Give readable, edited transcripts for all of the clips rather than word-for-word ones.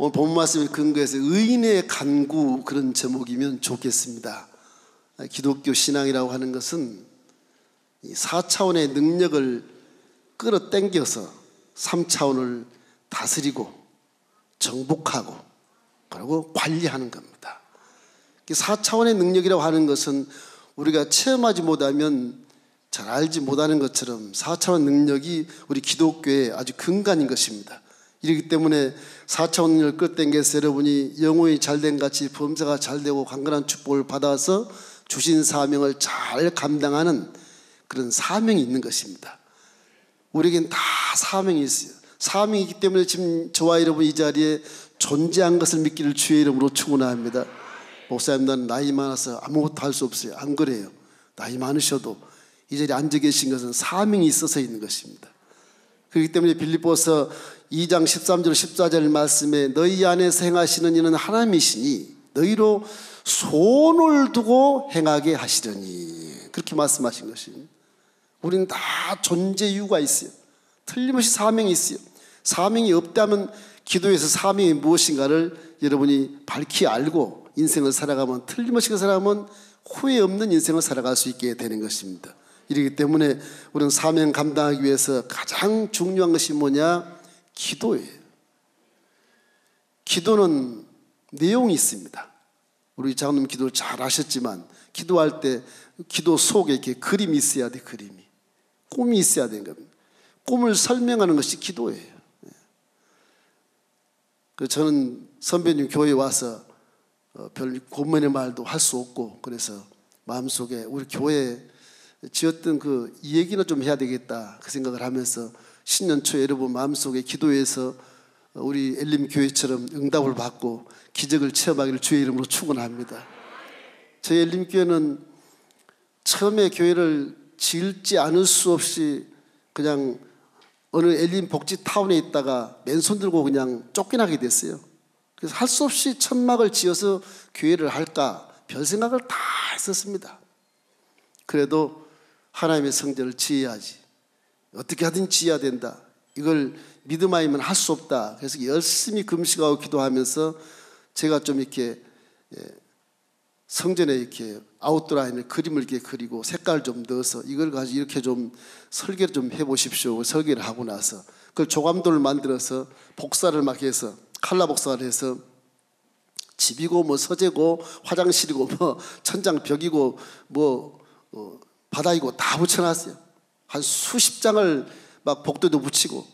오늘 본 말씀을 근거해서 의인의 간구 그런 제목이면 좋겠습니다. 기독교 신앙이라고 하는 것은 이 4차원의 능력을 끌어당겨서 3차원을 다스리고 정복하고 그리고 관리하는 겁니다. 4차원의 능력이라고 하는 것은 우리가 체험하지 못하면 잘 알지 못하는 것처럼 4차원 능력이 우리 기독교의 아주 근간인 것입니다. 이렇기 때문에 4차원 능력을 끌어당겨서 여러분이 영혼이 잘된 같이 범사가 잘되고 강건한 축복을 받아서 주신 사명을 잘 감당하는 그런 사명이 있는 것입니다. 우리에겐 다 사명이 있어요. 사명이 있기 때문에 지금 저와 여러분 이 자리에 존재한 것을 믿기를 주의 이름으로 축원합니다. 목사님, 나는 나이 많아서 아무것도 할 수 없어요. 안 그래요. 나이 많으셔도 이 자리에 앉아 계신 것은 사명이 있어서 있는 것입니다. 그렇기 때문에 빌립보서 2장 13절 14절 말씀에 너희 안에서 행하시는 이는 하나님이시니 너희로 손을 두고 행하게 하시려니, 그렇게 말씀하신 것입니다. 우리는 다 존재 이유가 있어요. 틀림없이 사명이 있어요. 사명이 없다면 기도에서 사명이 무엇인가를 여러분이 밝히 알고 인생을 살아가면, 틀림없이 그 사람은 후회 없는 인생을 살아갈 수 있게 되는 것입니다. 이렇기 때문에 우리는 사명 감당하기 위해서 가장 중요한 것이 뭐냐? 기도예요. 기도는 내용이 있습니다. 우리 장로님 기도를 잘 하셨지만 기도할 때 기도 속에 이렇게 그림이 있어야 돼. 그림이, 꿈이 있어야 되는 겁니다. 꿈을 설명하는 것이 기도예요. 저는 선배님 교회에 와서 별 고문의 말도 할 수 없고, 그래서 마음속에 우리 교회에 지었던 그 이 얘기는 좀 해야 되겠다 그 생각을 하면서 신년 초에 여러분 마음속에 기도해서 우리 엘림 교회처럼 응답을 받고 기적을 체험하기를 주의 이름으로 축원합니다. 저희 엘림 교회는 처음에 교회를 지을지 않을 수 없이 그냥 어느 엘림 복지 타운에 있다가 맨손 들고 그냥 쫓겨나게 됐어요. 그래서 할 수 없이 천막을 지어서 교회를 할까 별 생각을 다 했었습니다. 그래도 하나님의 성전을 지어야지, 어떻게 하든 지어야 된다, 이걸 믿음 아니면 할 수 없다. 그래서 열심히 금식하고 기도하면서 제가 좀 이렇게 성전에 이렇게 아웃도어라인에 그림을 이렇게 그리고 색깔 좀 넣어서 이걸 가지고 이렇게 좀 설계를 좀 해보십시오. 설계를 하고 나서 그걸 조감도를 만들어서 복사를 막 해서 칼라 복사를 해서 집이고 뭐 서재고 화장실이고 뭐 천장 벽이고 뭐 바닥이고 다 붙여놨어요. 한 수십 장을 막 복도에도 붙이고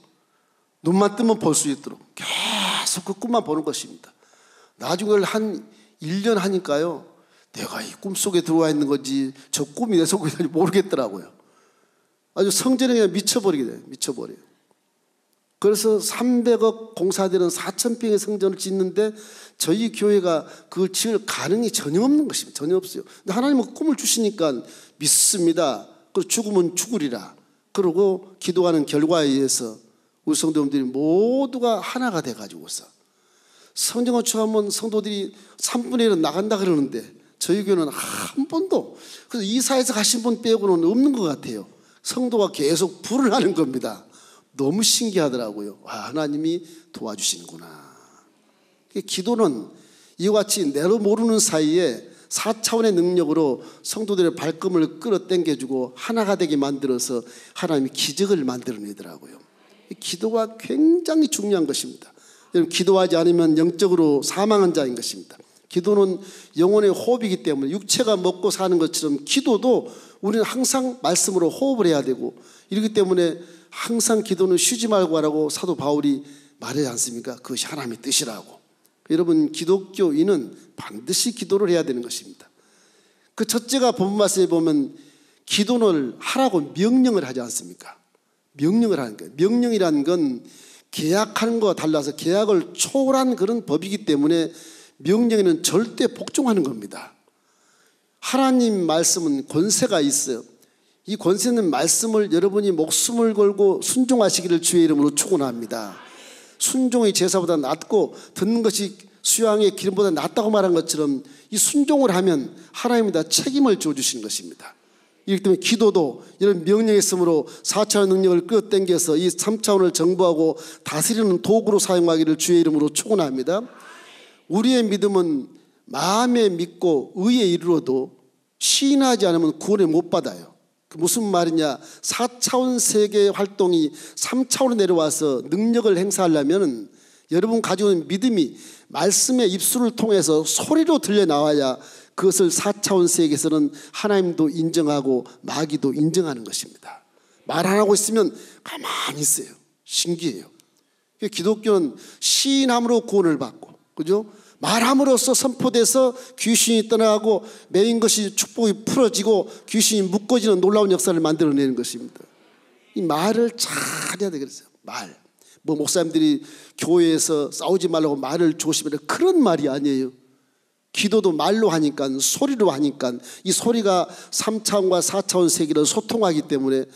눈만 뜨면 볼 수 있도록 계속 그 꿈만 보는 것입니다. 나중에 한 1년 하니까요, 내가 이 꿈속에 들어와 있는 건지 저 꿈이 내 속에 있는지 모르겠더라고요. 아주 성전에 그냥 미쳐버리게 돼요. 미쳐버려요. 그래서 300억 공사되는 4,000평의 성전을 짓는데 저희 교회가 그걸 지을 가능이 전혀 없는 것입니다. 전혀 없어요. 근데 하나님은 꿈을 주시니까 믿습니다. 그리고 죽으면 죽으리라. 그러고 기도하는 결과에 의해서 우리 성도님들이 모두가 하나가 돼가지고서 성전 건축하면 성도들이 3분의 1은 나간다 그러는데 저희 교회는 한 번도, 그래서 이사해서 가신 분 빼고는 없는 것 같아요. 성도가 계속 불을 하는 겁니다. 너무 신기하더라고요. 와, 하나님이 도와주시는구나. 기도는 이와 같이 내로 모르는 사이에 4차원의 능력으로 성도들의 발걸음을 끌어당겨주고 하나가 되게 만들어서 하나님이 기적을 만들어내더라고요. 기도가 굉장히 중요한 것입니다. 여러분, 기도하지 않으면 영적으로 사망한 자인 것입니다. 기도는 영혼의 호흡이기 때문에 육체가 먹고 사는 것처럼 기도도 우리는 항상 말씀으로 호흡을 해야 되고, 이렇기 때문에 항상 기도는 쉬지 말고 하라고 사도 바울이 말하지 않습니까? 그것이 하나님의 뜻이라고. 여러분, 기독교인은 반드시 기도를 해야 되는 것입니다. 그 첫째가 본문 말씀에 보면 기도를 하라고 명령을 하지 않습니까? 명령을 하는 거예요. 명령이라는 건 계약하는 것과 달라서 계약을 초월한 그런 법이기 때문에 명령에는 절대 복종하는 겁니다. 하나님 말씀은 권세가 있어요. 이 권세는 말씀을 여러분이 목숨을 걸고 순종하시기를 주의 이름으로 축원합니다. 순종의 제사보다 낫고 듣는 것이 수양의 기름보다 낫다고 말한 것처럼 이 순종을 하면 하나님이 다 책임을 지어주시는 것입니다. 이렇기 때문에 기도도 이런 명령이 있으므로 4차원 능력을 끌어당겨서 이 3차원을 정보하고 다스리는 도구로 사용하기를 주의 이름으로 축원합니다. 우리의 믿음은 마음에 믿고 의에 이르러도 시인하지 않으면 구원을 못 받아요. 그 무슨 말이냐, 4차원 세계의 활동이 3차원으로 내려와서 능력을 행사하려면 여러분 가지고 있는 믿음이 말씀의 입술을 통해서 소리로 들려나와야 그것을 4차원 세계에서는 하나님도 인정하고 마귀도 인정하는 것입니다. 말 안 하고 있으면 가만히 있어요. 신기해요. 기독교는 시인함으로 구원을 받고, 그죠? 말함으로써 선포돼서 귀신이 떠나가고 메인 것이 축복이 풀어지고 귀신이 묶어지는 놀라운 역사를 만들어내는 것입니다. 이 말을 잘해야 되겠어요. 말. 뭐 목사님들이 교회에서 싸우지 말라고 말을 조심해라, 그런 말이 아니에요. 기도도 말로 하니까, 소리로 하니까, 이 소리가 3차원과 4차원 세계를 소통하기 때문에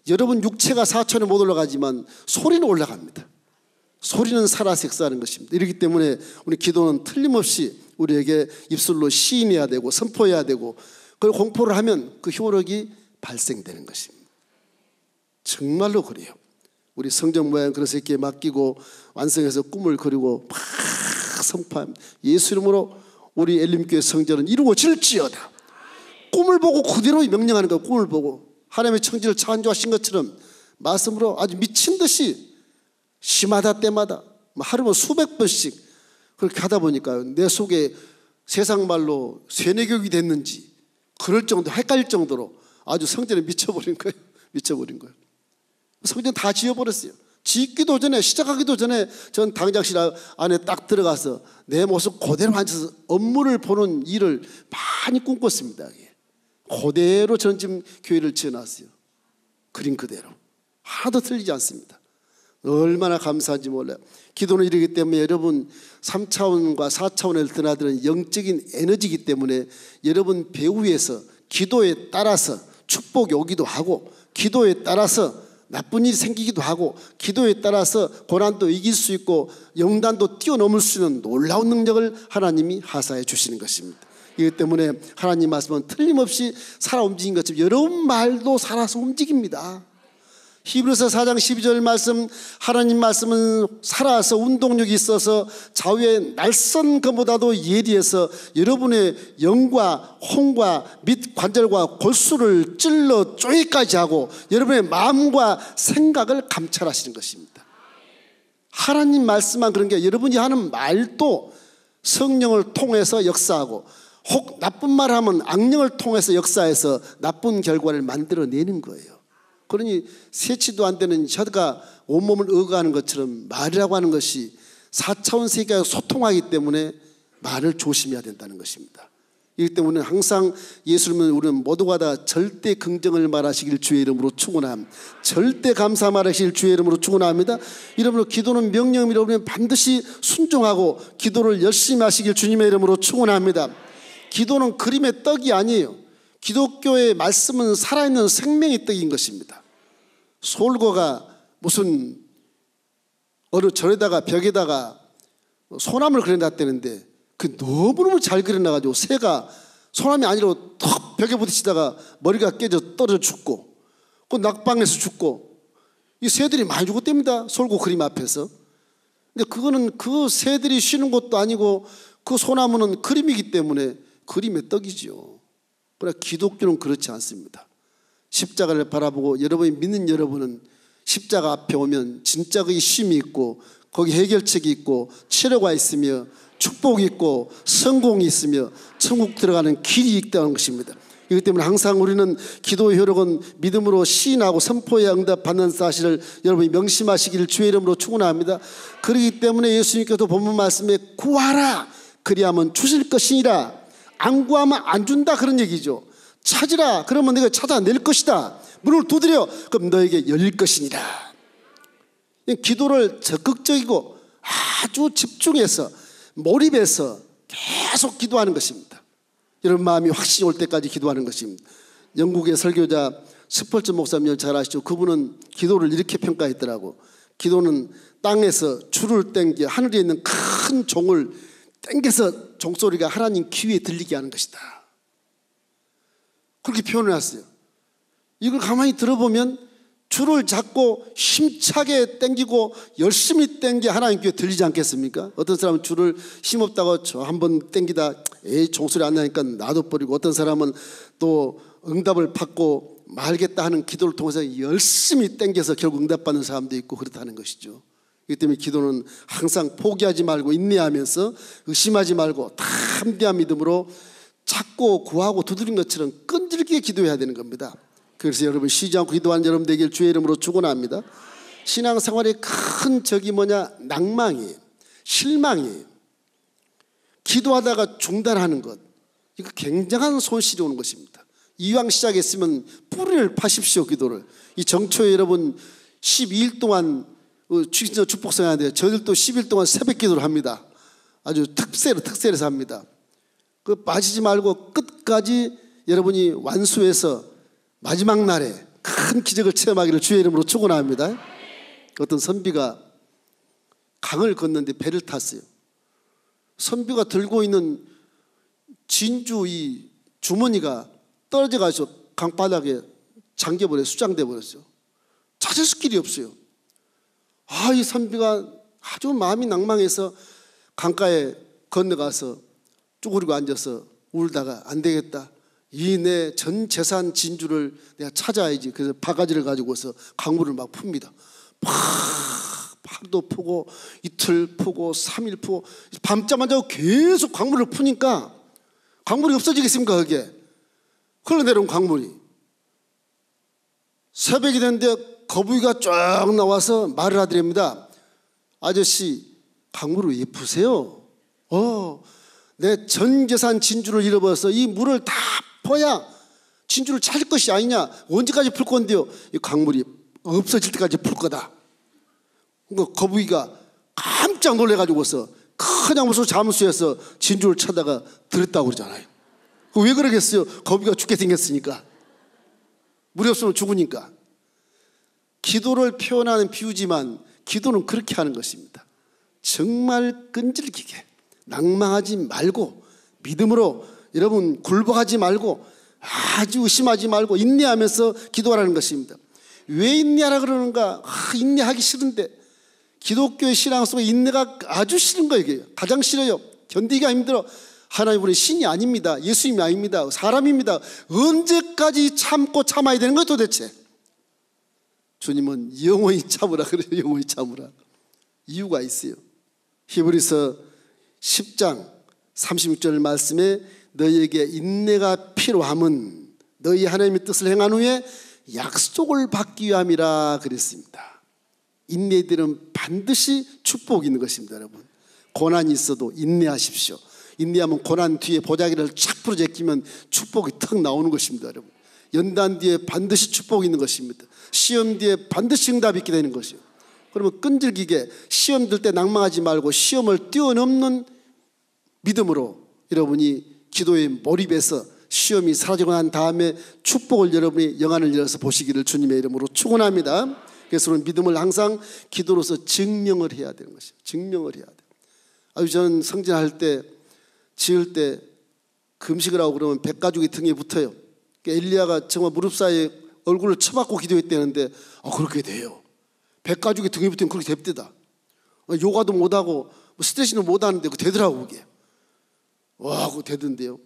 여러분 육체가 4차원에 못 올라가지만 소리는 올라갑니다. 소리는 살아서 역사하는 것입니다. 이렇기 때문에 우리 기도는 틀림없이 우리에게 입술로 시인해야 되고 선포해야 되고, 그리고 공포를 하면 그 효력이 발생되는 것입니다. 정말로 그래요. 우리 성전 모양 그래서 이렇게 맡기고 완성해서 꿈을 그리고 막 선포합니다. 예수 이름으로 우리 엘림교회 성전은 이루어질지어다. 꿈을 보고 그대로 명령하는 거예요. 꿈을 보고 하나님의 청지를 창조하신 것처럼 말씀으로 아주 미친 듯이 시마다 때마다 하루에 수백 번씩 그렇게 하다 보니까 내 속에 세상 말로 세뇌교육이 됐는지 그럴 정도, 헷갈릴 정도로 아주 성전에 미쳐버린 거예요. 미쳐버린 거예요. 성전 다 지어버렸어요. 짓기도 전에, 시작하기도 전에 전 당장실 안에 딱 들어가서 내 모습 그대로 앉아서 업무를 보는 일을 많이 꿈꿨습니다. 그대로 전 지금 교회를 지어놨어요. 그림 그대로. 하나도 틀리지 않습니다. 얼마나 감사한지 몰라요. 기도는 이러기 때문에 여러분 3차원과 4차원을 드나드는 영적인 에너지이기 때문에 여러분 배후에서 기도에 따라서 축복이 오기도 하고, 기도에 따라서 나쁜 일이 생기기도 하고, 기도에 따라서 고난도 이길 수 있고 영단도 뛰어넘을 수 있는 놀라운 능력을 하나님이 하사해 주시는 것입니다. 이기 때문에 하나님 말씀은 틀림없이 살아 움직인 것처럼 여러분 말도 살아서 움직입니다. 히브리서 4장 12절 말씀, 하나님 말씀은 살아서 운동력이 있어서 좌우의 날선 것보다도 예리해서 여러분의 영과 혼과 및 관절과 골수를 찔러 쪼개까지 하고 여러분의 마음과 생각을 감찰하시는 것입니다. 하나님 말씀만 그런 게, 여러분이 하는 말도 성령을 통해서 역사하고, 혹 나쁜 말을 하면 악령을 통해서 역사해서 나쁜 결과를 만들어내는 거예요. 그러니 세치도 안 되는 혀가 온몸을 의거하는 것처럼 말이라고 하는 것이 4차원 세계와 소통하기 때문에 말을 조심해야 된다는 것입니다. 이기 때문에 항상 예수를 믿는 우리는 모두가 다 절대 긍정을 말하시길 주의 이름으로 축원합니다. 절대 감사 말하시길 주의 이름으로 축원합니다. 이러므로 기도는 명령이라 우리는 반드시 순종하고 기도를 열심히 하시길 주님의 이름으로 축원합니다. 기도는 그림의 떡이 아니에요. 기독교의 말씀은 살아있는 생명의 떡인 것입니다. 솔고가 무슨 어느 절에다가 벽에다가 소나무를 그려놨다는데 그 너무너무 잘 그려놔가지고 새가 소나무이 아니라 턱 벽에 부딪히다가 머리가 깨져 떨어져 죽고, 그 낙방에서 죽고, 이 새들이 많이 죽었답니다. 솔고 그림 앞에서. 근데 그거는 그 새들이 쉬는 것도 아니고 그 소나무는 그림이기 때문에 그림의 떡이지요. 그러나 기독교는 그렇지 않습니다. 십자가를 바라보고 여러분이 믿는 여러분은 십자가 앞에 오면 진짜 거기 쉼이 있고 거기 해결책이 있고 치료가 있으며 축복이 있고 성공이 있으며 천국 들어가는 길이 있다는 것입니다. 이것 때문에 항상 우리는 기도의 효력은 믿음으로 시인하고 선포에 응답받는 사실을 여러분이 명심하시기를 주의 이름으로 축원합니다. 그렇기 때문에 예수님께서 본문 말씀에 구하라 그리하면 주실 것이니라, 안 구하면 안 준다 그런 얘기죠. 찾으라 그러면 내가 찾아낼 것이다. 문을 두드려 그럼 너에게 열릴 것이니라. 기도를 적극적이고 아주 집중해서 몰입해서 계속 기도하는 것입니다. 이런 마음이 확신이 올 때까지 기도하는 것입니다. 영국의 설교자 스펄전 목사님 잘 아시죠? 그분은 기도를 이렇게 평가했더라고. 기도는 땅에서 줄을 땡겨 하늘에 있는 큰 종을 땡겨서 종소리가 하나님 귀에 들리게 하는 것이다. 그렇게 표현을 했어요. 이걸 가만히 들어보면 줄을 잡고 힘차게 당기고 열심히 당겨 하나님께 들리지 않겠습니까? 어떤 사람은 줄을 힘없다고 저 한번 당기다 에이 종소리 안 나니까 놔둬버리고, 어떤 사람은 또 응답을 받고 말겠다 하는 기도를 통해서 열심히 당겨서 결국 응답받는 사람도 있고 그렇다는 것이죠. 그렇기 때문에 기도는 항상 포기하지 말고 인내하면서 의심하지 말고 담대한 믿음으로 찾고 구하고 두드린 것처럼 끈질기게 기도해야 되는 겁니다. 그래서 여러분 쉬지 않고 기도하는 여러분 되길 주의 이름으로 축원합니다. 신앙생활의 큰 적이 뭐냐? 낭망이에요. 실망이에요. 기도하다가 중단하는 것, 이거 굉장한 손실이 오는 것입니다. 이왕 시작했으면 뿌리를 파십시오. 기도를. 이 정초에 여러분 12일 동안 축복성해야 하는데 저희들도 10일 동안 새벽 기도를 합니다. 아주 특세를 합니다. 그 빠지지 말고 끝까지 여러분이 완수해서 마지막 날에 큰 기적을 체험하기를 주의 이름으로 축원합니다. 어떤 선비가 강을 건너는데 배를 탔어요. 선비가 들고 있는 진주 이 주머니가 떨어져 가지고 강바닥에 잠겨버려 수장돼 버렸어요. 찾을 길이 없어요. 이 선비가 아주 마음이 낭망해서 강가에 건너가서 쭈그리고 앉아서 울다가 안 되겠다, 이 내 전 재산 진주를 내가 찾아야지. 그래서 바가지를 가지고서 강물을 막 풉니다. 하루도 푸고 이틀 푸고 3일 푸고 밤잠 안 자고 계속 강물을 푸니까 강물이 없어지겠습니까? 그게 흘러내려온 강물이. 새벽이 됐는데 거북이가 쫙 나와서 말을 하더랍니다. 아저씨 강물을 왜 푸세요? 내 전 재산 진주를 잃어버려서 이 물을 다 퍼야 진주를 찾을 것이 아니냐. 언제까지 풀 건데요? 이 강물이 없어질 때까지 풀 거다. 그러니까 거북이가 깜짝 놀래가지고서 큰 양무소 잠수해서 진주를 찾다가 들었다고 그러잖아요. 왜 그러겠어요? 거북이가 죽게 생겼으니까. 물이 없으면 죽으니까. 기도를 표현하는 비유지만 기도는 그렇게 하는 것입니다. 정말 끈질기게 낭망하지 말고 믿음으로 여러분 굴복하지 말고 아주 의심하지 말고 인내하면서 기도하라는 것입니다. 왜 인내하라 그러는가? 인내하기 싫은데. 기독교의 신앙 속에 인내가 아주 싫은 거예요. 이게 가장 싫어요. 견디기가 힘들어. 하나님 우리 신이 아닙니다. 예수님이 아닙니다. 사람입니다. 언제까지 참고 참아야 되는 거예요 도대체? 주님은 영원히 참으라 그래요. 영원히 참으라. 이유가 있어요. 히브리서 10장 36절 말씀에 너희에게 인내가 필요함은 너희 하나님의 뜻을 행한 후에 약속을 받기 위함이라 그랬습니다. 인내들은 반드시 축복이 있는 것입니다. 여러분 고난이 있어도 인내하십시오. 인내하면 고난 뒤에 보자기를 착 부러제끼면 축복이 턱 나오는 것입니다. 여러분 연단 뒤에 반드시 축복이 있는 것입니다. 시험 뒤에 반드시 응답이 있게 되는 것이요. 그러면 끈질기게 시험 들 때 낭망하지 말고 시험을 뛰어넘는 믿음으로 여러분이 기도에 몰입해서 시험이 사라지고 난 다음에 축복을 여러분이 영안을 열어서 보시기를 주님의 이름으로 축원합니다. 그래서 우리는 믿음을 항상 기도로서 증명을 해야 되는 것이에요. 증명을 해야 돼요. 아주 저는 성전할 때 지을 때 금식을 하고 그러면 백가죽이 등에 붙어요. 엘리야가 정말 무릎 사이에 얼굴을 쳐박고 기도했다는데 그렇게 돼요. 백가죽이 등에 붙으면 그렇게 됩니다. 요가도 못하고 스트레칭도 못하는데 그거 되더라고. 그게 그거 되던데요.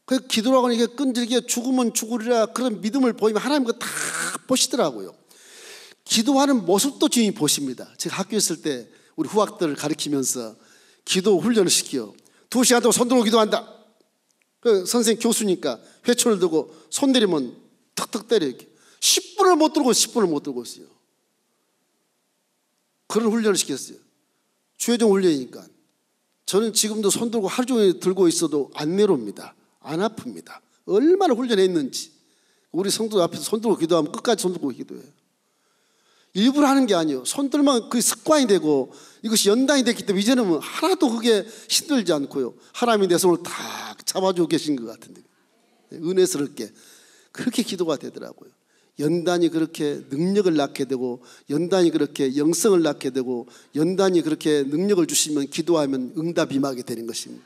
그 기도라고 하는 이게 끈질기게 죽으면 죽으리라 그런 믿음을 보이면 하나님 그거 다 보시더라고요. 기도하는 모습도 주님이 보십니다. 제가 학교에 있을 때 우리 후학들을 가르치면서 기도 훈련을 시켜요. 2시간 동안 손 들고 기도한다. 그 선생님 교수니까 회초를 들고 손 내리면 턱턱 때려 이렇게. 10분을 못 들고 있어요. 그런 훈련을 시켰어요. 주의종 훈련이니까. 저는 지금도 손 들고 하루 종일 들고 있어도 안 내려옵니다. 안 아픕니다. 얼마나 훈련했는지. 우리 성도 앞에서 손 들고 기도하면 끝까지 손 들고 기도해요. 일부러 하는 게 아니에요. 손 들면 그게 습관이 되고 이것이 연단이 됐기 때문에 이제는 하나도 그게 힘들지 않고요. 하나님이 내 손을 탁 잡아주고 계신 것 같은데 은혜스럽게 그렇게 기도가 되더라고요. 연단이 그렇게 능력을 낳게 되고 연단이 그렇게 영성을 낳게 되고 연단이 그렇게 능력을 주시면 기도하면 응답이 임하게 되는 것입니다.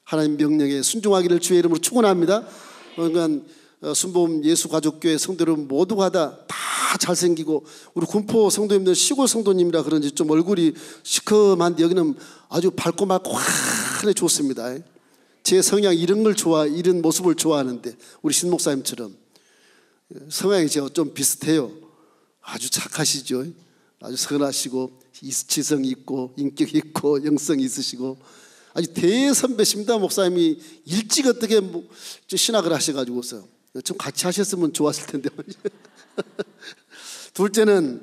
하나님 명령에 순종하기를 주의 이름으로 축원합니다. 그러니까 순복음 예수가족교회 성도 여러분 모두가 다 잘생기고, 우리 군포 성도님들 시골 성도님이라 그런지 좀 얼굴이 시커먼데 여기는 아주 밝고 맑고 환하게 좋습니다. 제 성향 이런 걸 이런 모습을 좋아하는데, 우리 신 목사님처럼 성향이 제가 좀 비슷해요. 아주 착하시죠. 아주 선하시고 지성 있고 인격 있고 영성 있으시고 아주 대선배십니다. 목사님이 일찍 어떻게 신학을 하셔가지고서 좀 같이 하셨으면 좋았을 텐데. 둘째는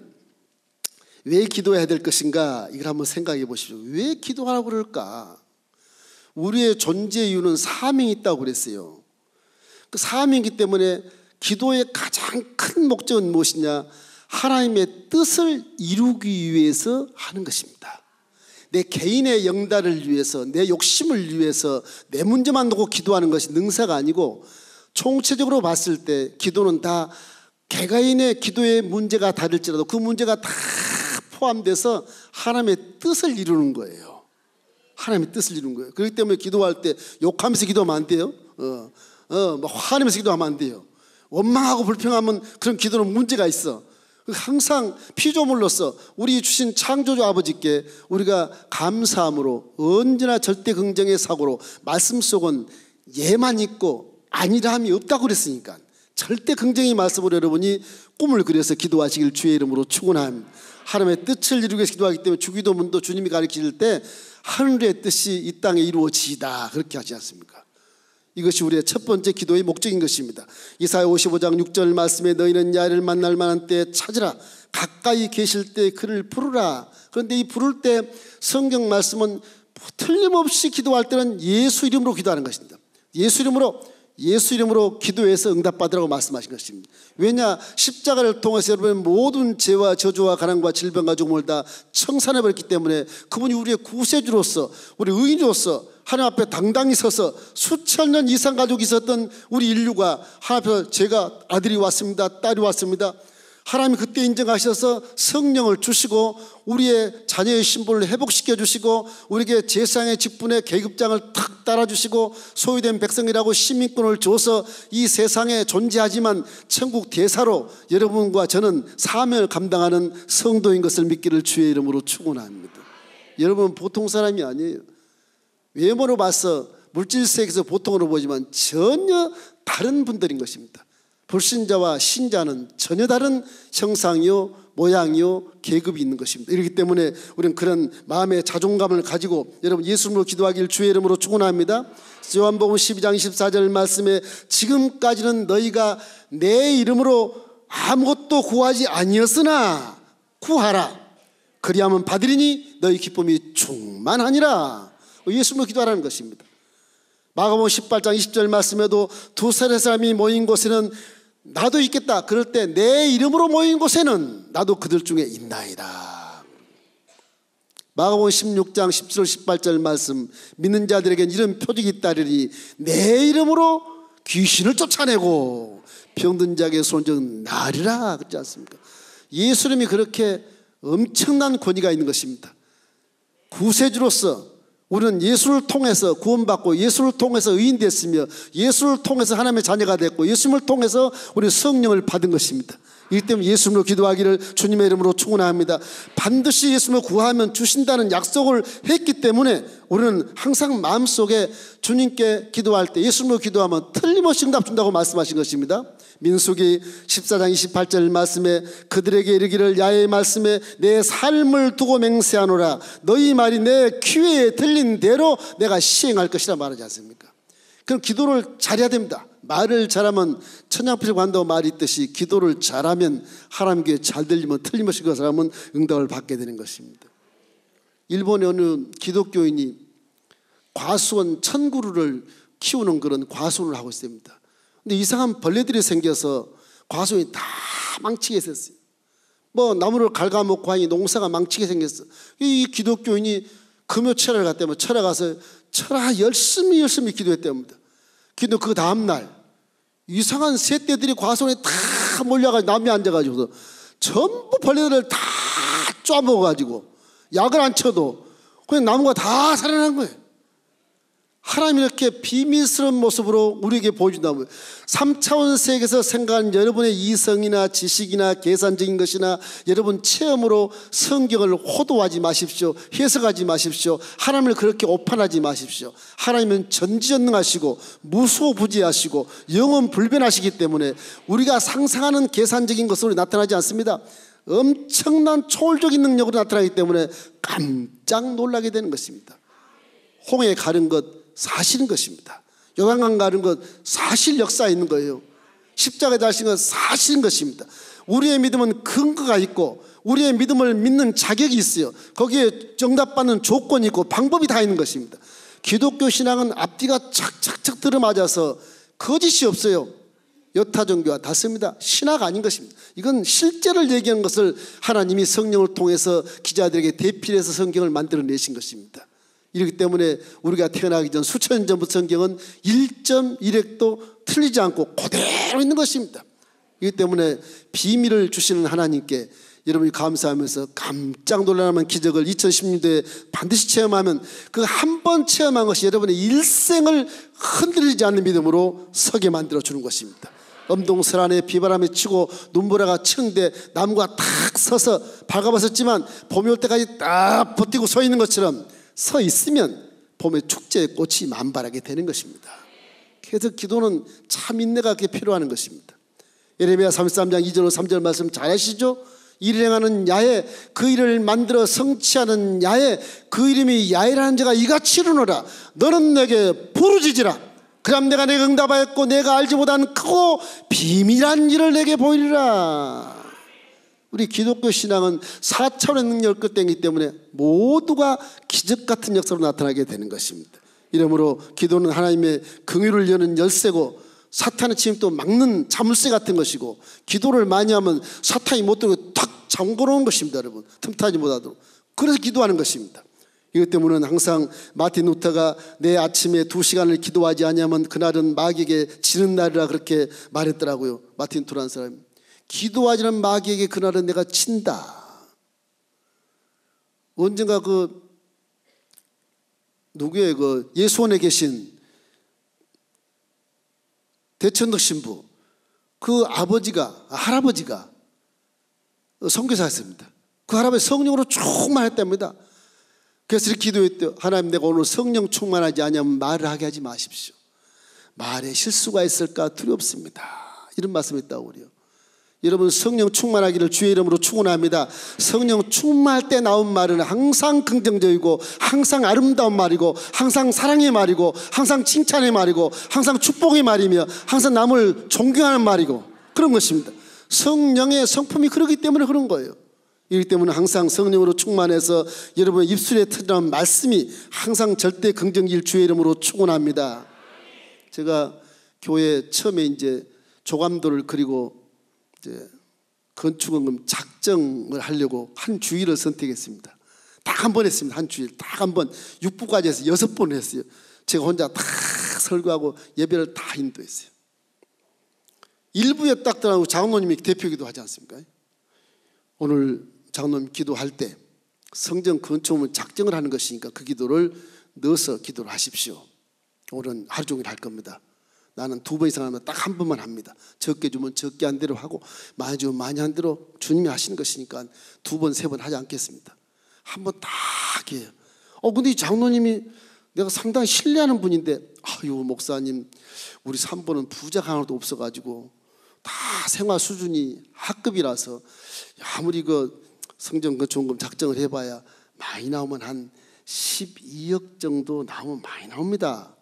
왜 기도해야 될 것인가, 이걸 한번 생각해 보십시오. 왜 기도하라고 그럴까? 우리의 존재 이유는 사명이 있다고 그랬어요. 그 사명이기 때문에 기도의 가장 큰 목적은 무엇이냐? 하나님의 뜻을 이루기 위해서 하는 것입니다. 내 개인의 영달을 위해서, 내 욕심을 위해서 내 문제만 놓고 기도하는 것이 능사가 아니고, 총체적으로 봤을 때 기도는 다 개개인의 기도의 문제가 다를지라도 그 문제가 다 포함돼서 하나님의 뜻을 이루는 거예요. 하나님의 뜻을 이루는 거예요. 그렇기 때문에 기도할 때 욕하면서 기도하면 안 돼요. 화내면서 기도하면 안 돼요. 원망하고 불평하면 그런 기도는 문제가 있어. 항상 피조물로서 우리 주신 창조주 아버지께 우리가 감사함으로, 언제나 절대 긍정의 사고로, 말씀 속은 예만 있고 아니라함이 없다고 그랬으니까 절대 긍정의 말씀으로 여러분이 꿈을 그려서 기도하시길 주의 이름으로 축원합니다. 하나님의 뜻을 이루기 위해서 기도하기 때문에 주기도문도 주님이 가르치실 때 하늘의 뜻이 이 땅에 이루어지이다 그렇게 하지 않습니까? 이것이 우리의 첫 번째 기도의 목적인 것입니다. 이사야 55장 6절 말씀에 너희는 야훼를 만날 만한 때에 찾으라, 가까이 계실 때 그를 부르라. 그런데 이 부를 때 성경 말씀은 틀림없이 기도할 때는 예수 이름으로 기도하는 것입니다. 예수 이름으로 기도해서 응답받으라고 말씀하신 것입니다. 왜냐? 십자가를 통해서 여러분 모든 죄와 저주와 가난과 질병과 죽음을 다 청산해버렸기 때문에 그분이 우리의 구세주로서, 우리 의인으로서 하나님 앞에 당당히 서서 수천 년 이상 가지고 있었던 우리 인류가 하나님 앞에 제가 아들이 왔습니다, 딸이 왔습니다, 하나님이 그때 인정하셔서 성령을 주시고 우리의 자녀의 신분을 회복시켜 주시고 우리에게 제사장의 직분의 계급장을 탁 달아주시고 소유된 백성이라고 시민권을 줘서 이 세상에 존재하지만 천국 대사로 여러분과 저는 사명을 감당하는 성도인 것을 믿기를 주의 이름으로 축원합니다. 여러분 보통 사람이 아니에요. 외모로 봐서 물질세계에서 보통으로 보지만 전혀 다른 분들인 것입니다. 불신자와 신자는 전혀 다른 형상이요, 모양이요, 계급이 있는 것입니다. 이렇기 때문에 우리는 그런 마음의 자존감을 가지고 여러분 예수 이름으로 기도하기를 주의 이름으로 축원합니다. 요한복음 12장 24절 말씀에 지금까지는 너희가 내 이름으로 아무것도 구하지 아니었으나 구하라, 그리하면 받으리니 너희 기쁨이 충만하니라. 예수 이름으로 기도하라는 것입니다. 마가복음 18장 20절 말씀에도 두세 사람이 모인 곳에는 나도 있겠다. 그럴 때 내 이름으로 모인 곳에는 나도 그들 중에 있나이다. 마가복음 16장 17절 18절 말씀, 믿는 자들에겐 이런 표적이 있다리니 내 이름으로 귀신을 쫓아내고 병든 자에게 손정은 나리라 그렇지 않습니까? 예수 이름이 그렇게 엄청난 권위가 있는 것입니다. 구세주로서 우리는 예수를 통해서 구원받고 예수를 통해서 의인 됐으며 예수를 통해서 하나님의 자녀가 됐고 예수님을 통해서 우리 성령을 받은 것입니다. 이기 때문에 예수님으로 기도하기를 주님의 이름으로 축원합니다. 반드시 예수님을 구하면 주신다는 약속을 했기 때문에 우리는 항상 마음속에 주님께 기도할 때 예수님으로 기도하면 틀림없이 응답 준다고 말씀하신 것입니다. 민수기 14장 28절 말씀에 그들에게 이르기를 야훼의 말씀에 내 삶을 두고 맹세하노라, 너희 말이 내 귀에 들린 대로 내가 시행할 것이라 말하지 않습니까? 그럼 기도를 잘해야 됩니다. 말을 잘하면 천냥필 관다고 말이 있듯이 기도를 잘하면 하나님 귀에 잘 들리면 틀림없이 그 사람은 응답을 받게 되는 것입니다. 일본의 어느 기독교인이 과수원 1000그루를 키우는 그런 과수원을 하고 있습니다. 근데 이상한 벌레들이 생겨서 과수원이 다 망치게 됐어요. 뭐 나무를 갉아먹고 하니 농사가 망치게 생겼어. 이 기독교인이 금요 철야를 갔다면 철야 가서 철야 열심히 기도했답니다. 기도 그 다음날 이상한 새떼들이 과수원에 다 몰려가지고 나무에 앉아가지고 전부 벌레들을 다 쪼아먹어가지고 약을 안 쳐도 그냥 나무가 다 살아난 거예요. 하나님이 이렇게 비밀스러운 모습으로 우리에게 보여준다면 3차원 세계에서 생각하는 여러분의 이성이나 지식이나 계산적인 것이나 여러분 체험으로 성경을 호도하지 마십시오. 해석하지 마십시오. 하나님을 그렇게 오판하지 마십시오. 하나님은 전지전능하시고 무소부지하시고 영원 불변하시기 때문에 우리가 상상하는 계산적인 것으로 나타나지 않습니다. 엄청난 초월적인 능력으로 나타나기 때문에 깜짝 놀라게 되는 것입니다. 홍해 가른 것 사실인 것입니다. 요단강 가른 것 사실 역사 있는 거예요. 십자가에 달린 것 사실인 것입니다. 우리의 믿음은 근거가 있고 우리의 믿음을 믿는 자격이 있어요. 거기에 정답받는 조건이 있고 방법이 다 있는 것입니다. 기독교 신앙은 앞뒤가 착착착 들어맞아서 거짓이 없어요. 여타 종교와 같습니다. 신학 아닌 것입니다. 이건 실제를 얘기하는 것을 하나님이 성령을 통해서 기자들에게 대필해서 성경을 만들어내신 것입니다. 이렇기 때문에 우리가 태어나기 전 수천 년 전부터 성경은 1.1획도 틀리지 않고 그대로 있는 것입니다. 이기 때문에 비밀을 주시는 하나님께 여러분이 감사하면서 깜짝 놀랄만한 기적을 2016년도에 반드시 체험하면 그 한 번 체험한 것이 여러분의 일생을 흔들리지 않는 믿음으로 서게 만들어주는 것입니다. 엄동설안에 비바람이 치고 눈보라가 치는데 나무가 탁 서서 발가벗었지만 봄이 올 때까지 딱 버티고 서 있는 것처럼 서 있으면 봄의 축제의 꽃이 만발하게 되는 것입니다. 그래서 기도는 참 인내가 필요한 것입니다. 예레미야 33장 2절 3절 말씀 잘 아시죠? 일을 행하는 야훼, 그 일을 만들어 성취하는 야훼, 그 이름이 야훼라는 자가 이같이 이르노라. 너는 내게 부르짖으라. 그럼 내가 내게 응답하였고 내가 알지 못한 크고 비밀한 일을 내게 보이리라. 우리 기독교 신앙은 4차원의 능력을 끝내기 때문에 모두가 기적 같은 역사로 나타나게 되는 것입니다. 이러므로 기도는 하나님의 긍휼을 여는 열쇠고 사탄의 침입도 막는 자물쇠 같은 것이고 기도를 많이 하면 사탄이 못 들고 탁 잠궈놓은 것입니다. 여러분 틈타지 못하도록. 그래서 기도하는 것입니다. 이것 때문에 항상 마틴 루터가 내 아침에 2시간을 기도하지 않으면 그날은 마귀에게 지는 날이라 그렇게 말했더라고요. 마틴 루터라는 사람이. 기도하지 않은 마귀에게 그날은 내가 친다. 언젠가 누구의 예수원에 계신 대천덕 신부 그 할아버지가 선교사였습니다. 그 할아버지 성령으로 충만했답니다. 그래서 이렇게 기도했대요. 하나님, 내가 오늘 성령 충만하지 않으면 말을 하게 하지 마십시오. 말에 실수가 있을까 두렵습니다. 이런 말씀했다고 그래요. 여러분 성령 충만하기를 주의 이름으로 축원합니다. 성령 충만할 때 나온 말은 항상 긍정적이고 항상 아름다운 말이고 항상 사랑의 말이고 항상 칭찬의 말이고 항상 축복의 말이며 항상 남을 존경하는 말이고 그런 것입니다. 성령의 성품이 그렇기 때문에 그런 거예요. 이기 때문에 항상 성령으로 충만해서 여러분의 입술에 터지는 말씀이 항상 절대 긍정일 주의 이름으로 축원합니다. 제가 교회 처음에 이제 조감도를 그리고 이제 건축원금 작정을 하려고 한 주일을 선택했습니다. 딱 한 번 했습니다. 한 주일 딱 한 번 6부까지 해서 6번 했어요. 제가 혼자 다 설교하고 예배를 다 인도했어요. 1부에 딱 들어가고 장로님이 대표기도 하지 않습니까? 오늘 장로님 기도할 때 성전 건축을 작정을 하는 것이니까 그 기도를 넣어서 기도를 하십시오. 오늘은 하루 종일 할 겁니다. 나는 2번 이상 하면 딱 한 번만 합니다. 적게 주면 적게 한 대로 하고 많이 주면 많이 한 대로 주님이 하시는 것이니까 2번, 3번 하지 않겠습니다. 한 번 딱 해요. 근데 이 장로님이 내가 상당히 신뢰하는 분인데 아유 목사님 우리 3번은 부자가 하나도 없어가지고 다 생활 수준이 하급이라서 아무리 성전 건축원금 작정을 해봐야 많이 나오면 한 12억 정도 나오면 많이 나옵니다.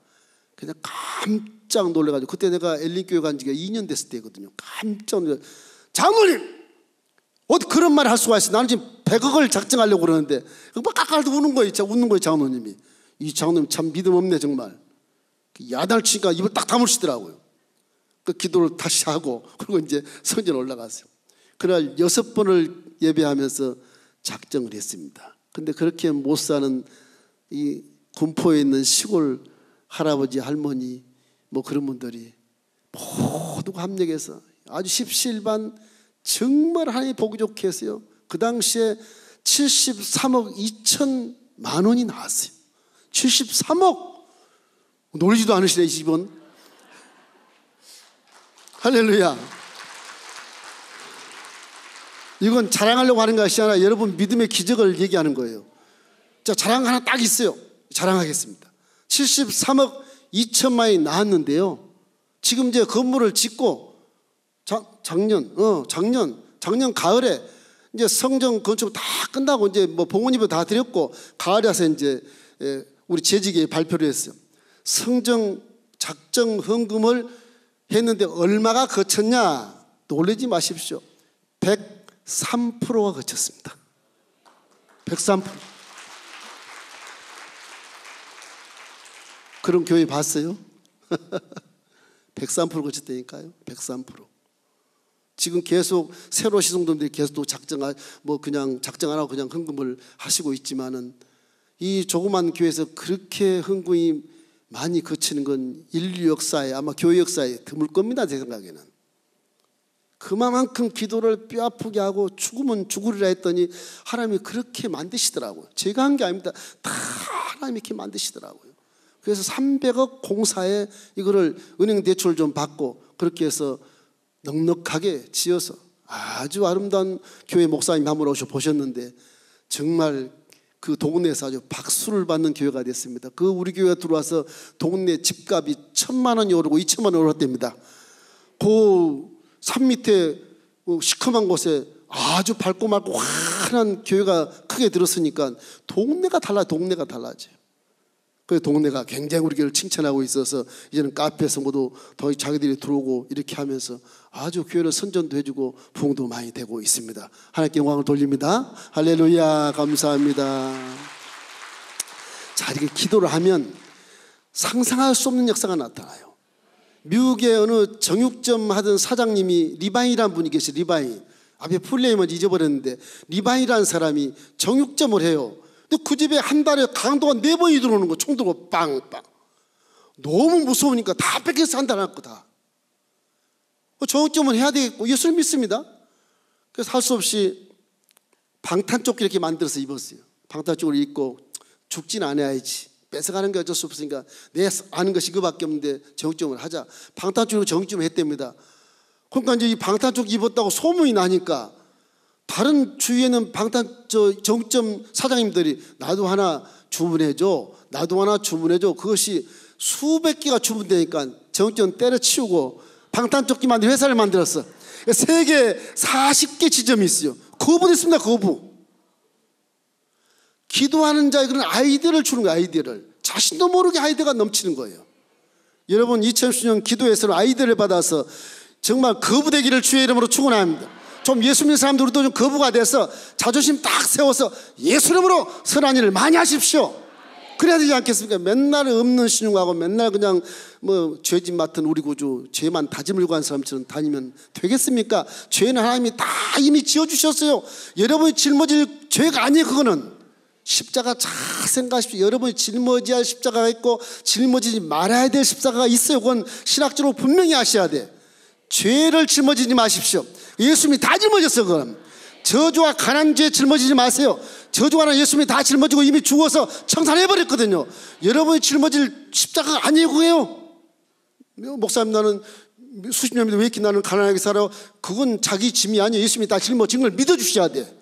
그냥 깜짝 놀래가지고 그때 내가 엘린교회 간 지가 2년 됐을 때거든요. 깜짝 놀래. 장로님 어떻게 그런 말을 할 수가 있어? 나는 지금 100억을 작정하려고 그러는데 막 깎아도 우는 거예요. 웃는 거예요. 장로님이. 이 장로님 참 믿음 없네 정말. 야단을 치니까 입을 딱 다물시더라고요. 그 기도를 다시 하고 그리고 이제 성전 올라갔어요. 그날 6번을 예배하면서 작정을 했습니다. 근데 그렇게 못 사는 이 군포에 있는 시골 할아버지 할머니 뭐 그런 분들이 모두가 합력해서 아주 십시일반 정말 하나님이 보기 좋게 했어요. 그 당시에 73억 2천만 원이 나왔어요. 73억. 놀지도 않으시네 이 집은. 할렐루야. 이건 자랑하려고 하는 것이 아니라 여러분 믿음의 기적을 얘기하는 거예요. 자, 자랑 하나 딱 있어요. 자랑하겠습니다. 73억 2천만이 나왔는데요, 지금 이제 건물을 짓고 작년 가을에 이제 성전 건축 다 끝나고 이제 뭐 봉헌입을 다 드렸고 가을에 와서 이제 우리 재직에 발표를 했어요. 성전 작정 헌금을 했는데 얼마가 거쳤냐? 놀라지 마십시오. 103%가 거쳤습니다. 103%. 그런 교회 봤어요? 103% 거쳤다니까요. 103%. 지금 계속 새로 시성도들이 계속 또 그냥 작정 안 하고 그냥 헌금을 하시고 있지만은 이 조그만 교회에서 그렇게 헌금이 많이 거치는 건 인류 역사에, 아마 교회 역사에 드물 겁니다. 제 생각에는. 그만큼 기도를 뼈 아프게 하고 죽으면 죽으리라 했더니 하나님이 그렇게 만드시더라고요. 제가 한 게 아닙니다. 다 하나님이 이렇게 만드시더라고요. 그래서 300억 공사에 이거를 은행 대출을 좀 받고 그렇게 해서 넉넉하게 지어서 아주 아름다운 교회 목사님 한번 오셔 보셨는데 정말 그 동네에서 아주 박수를 받는 교회가 됐습니다. 그 우리 교회가 들어와서 동네 집값이 1,000만 원이 오르고 2천만 원이 오랐답니다. 그 산 밑에 시커먼 곳에 아주 밝고 맑고 환한 교회가 크게 들었으니까 동네가 달라져요. 그 동네가 굉장히 우리 교회를 칭찬하고 있어서 이제는 카페에서 모두 더 자기들이 들어오고 이렇게 하면서 아주 교회를 선전도 해주고 부흥도 많이 되고 있습니다. 하나님께 영광을 돌립니다. 할렐루야. 감사합니다. 자, 이렇게 기도를 하면 상상할 수 없는 역사가 나타나요. 미국의 어느 정육점 하던 사장님이 리바인이라는 분이 계세요. 리바인. 앞에 풀네임을 잊어버렸는데 리바인이라는 사람이 정육점을 해요. 근데 그 집에 한 달에 강도가 4번이 들어오는 거, 총 들고 빵빵. 너무 무서우니까 다 뺏겨서 한 달에 거 다. 정육점을 해야 되겠고 예수를 믿습니다. 그래서 할 수 없이 방탄조끼 이렇게 만들어서 입었어요. 방탄조끼를 입고 죽진 않아야지. 뺏어가는 게 어쩔 수 없으니까 내 아는 것이 그밖에 없는데 정육점을 하자. 방탄조끼로 정육점을 했답니다. 그러니까 이제 이 방탄조끼 입었다고 소문이 나니까 다른 주위에는 정육점 사장님들이 나도 하나 주문해줘, 나도 하나 주문해줘. 그것이 수백 개가 주문되니까 정육점 때려치우고 방탄조끼 만든 회사를 만들었어. 세계 40개 지점이 있어요. 거부됐습니다. 거부. 기도하는 자의 그런 아이디어를 주는 거예요. 아이디어를. 자신도 모르게 아이디어가 넘치는 거예요. 여러분 2010년 기도에서는 아이디어를 받아서 정말 거부되기를 주의 이름으로 축원합니다. 좀 예수 믿는 사람들도 좀 거부가 돼서 자존심 딱 세워서 예수 이름으로 선한 일을 많이 하십시오. 그래야 되지 않겠습니까? 맨날 없는 신용하고 맨날 그냥 뭐 죄짐 맡은 우리 구주 죄만 다짐을고 한 사람처럼 다니면 되겠습니까? 죄는 하나님이 다 이미 지어주셨어요. 여러분이 짊어질 죄가 아니에요. 그거는 십자가 잘 생각하십시오. 여러분이 짊어져야 할 십자가가 있고 짊어지지 말아야 될 십자가가 있어요. 그건 신학적으로 분명히 아셔야 돼. 죄를 짊어지지 마십시오. 예수님이 다 짊어졌어요. 그건 저주와 가난 죄 짊어지지 마세요. 저주와는 예수님이 다 짊어지고 이미 죽어서 청산해버렸거든요. 여러분이 짊어질 십자가가 아니에요. 그게요. 목사님 나는 수십 년 믿어 왜 이렇게 나는 가난하게 살아? 그건 자기 짐이 아니에요. 예수님이 다 짊어진 걸 믿어주셔야 돼.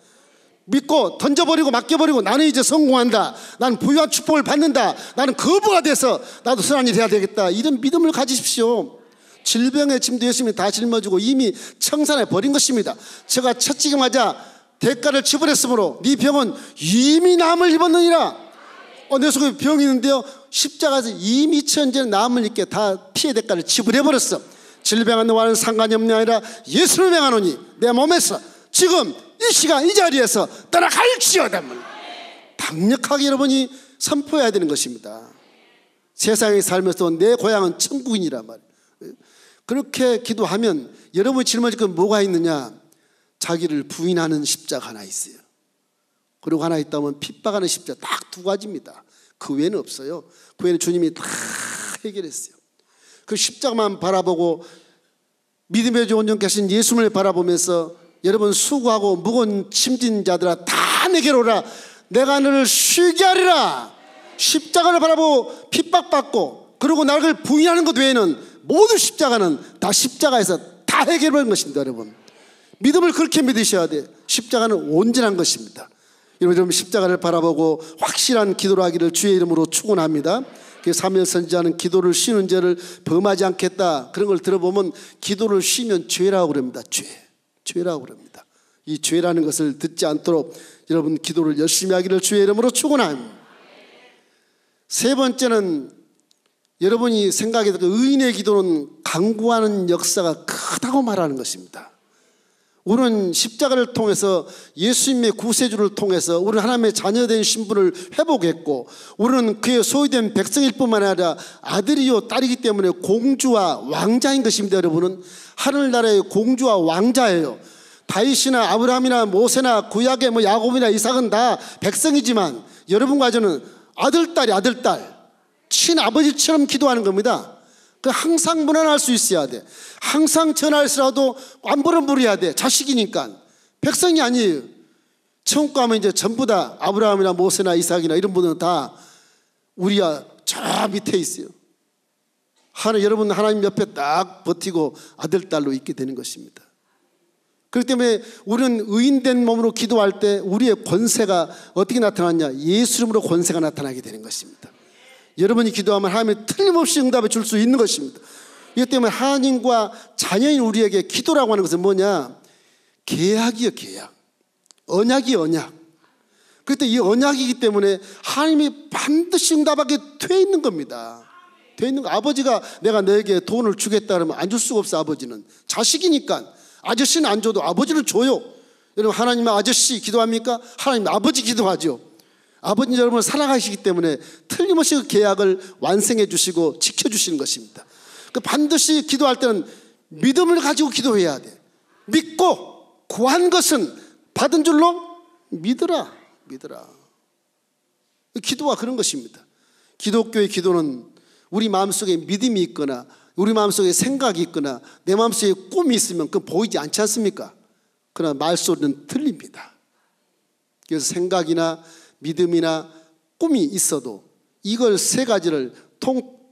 믿고 던져버리고 맡겨버리고 나는 이제 성공한다, 나는 부유한 축복을 받는다, 나는 거부가 돼서 나도 선한 일 해야 되겠다, 이런 믿음을 가지십시오. 질병의 짐도 예수님이 다 짊어지고 이미 청산해 버린 것입니다. 제가 첫지기마자 대가를 지불했으므로 네 병은 이미 남을 입었느니라. 내 속에 병이 있는데요, 십자가에서 이미 천재 남을 입게 다 피해 대가를 지불해버렸어. 질병은 너와는 상관이 없는 아니라 예수를 명하노니 내 몸에서 지금 이 시간 이 자리에서 떠나갈지어다. 강력하게 여러분이 선포해야 되는 것입니다. 세상에 살면서 내 고향은 천국이니라 말이에요. 그렇게 기도하면 여러분이 짊어질 건 뭐가 있느냐? 자기를 부인하는 십자가 하나 있어요. 그리고 하나 있다면 핍박하는 십자가, 딱 두 가지입니다. 그 외에는 없어요. 그 외에는 주님이 다 해결했어요. 그 십자가만 바라보고 믿음의 온전 계신 예수님을 바라보면서 여러분 수고하고 무거운 짐진 자들아 다 내게로 오라. 내가 너를 쉬게 하리라. 십자가를 바라보고 핍박받고 그리고 나를 부인하는 것 외에는 모든 십자가는 다 십자가에서 다 해결된 것입니다. 여러분, 믿음을 그렇게 믿으셔야 돼요. 십자가는 온전한 것입니다. 여러분, 십자가를 바라보고 확실한 기도를 하기를 주의 이름으로 축원합니다. 사무엘 선지자는 기도를 쉬는 죄를 범하지 않겠다, 그런 걸 들어보면 기도를 쉬면 죄라고 그럽니다. 죄라고 그럽니다. 이 죄라는 것을 듣지 않도록 여러분 기도를 열심히 하기를 주의 이름으로 축원합니다. 세 번째는 여러분이 생각해도 의인의 기도는 강구하는 역사가 크다고 말하는 것입니다. 우리는 십자가를 통해서 예수님의 구세주를 통해서 우리는 하나님의 자녀된 신분을 회복했고, 우리는 그의 소유된 백성일 뿐만 아니라 아들이요 딸이기 때문에 공주와 왕자인 것입니다. 여러분은 하늘나라의 공주와 왕자예요. 다윗이나 아브라함이나 모세나 구약의 야곱이나 이삭은 다 백성이지만 여러분과 저는 아들딸, 친아버지처럼 기도하는 겁니다. 항상 무난할 수 있어야 돼. 항상 전화할수라도 안 버릇부려야 돼. 자식이니까. 백성이 아니에요. 천국 가면 이제 전부 다 아브라함이나 모세나 이삭이나 이런 분들은 다 우리가 저 밑에 있어요. 여러분 하나님 옆에 딱 버티고 아들딸로 있게 되는 것입니다. 그렇기 때문에 우리는 의인된 몸으로 기도할 때 우리의 권세가 어떻게 나타나냐? 예수 이름으로 권세가 나타나게 되는 것입니다. 여러분이 기도하면 하나님이 틀림없이 응답해 줄 수 있는 것입니다. 이것 때문에 하나님과 자녀인 우리에게 기도라고 하는 것은 뭐냐? 계약이요, 계약. 언약이요, 언약. 그때 이 언약이기 때문에 하나님이 반드시 응답하게 돼 있는 겁니다. 돼 있는 거. 아버지가 내가 너에게 돈을 주겠다 그러면 안 줄 수가 없어. 아버지는 자식이니까. 아저씨는 안 줘도 아버지는 줘요. 여러분, 하나님 아저씨 기도합니까? 하나님 아버지 기도하죠. 아버지 여러분을 사랑하시기 때문에 틀림없이 그 계약을 완성해 주시고 지켜주시는 것입니다. 반드시 기도할 때는 믿음을 가지고 기도해야 돼. 믿고 구한 것은 받은 줄로 믿으라. 기도가 그런 것입니다. 기독교의 기도는 우리 마음속에 믿음이 있거나 우리 마음속에 생각이 있거나 내 마음속에 꿈이 있으면 그건 보이지 않지 않습니까? 그러나 말소리는 틀립니다. 그래서 생각이나 믿음이나 꿈이 있어도 이걸 세 가지를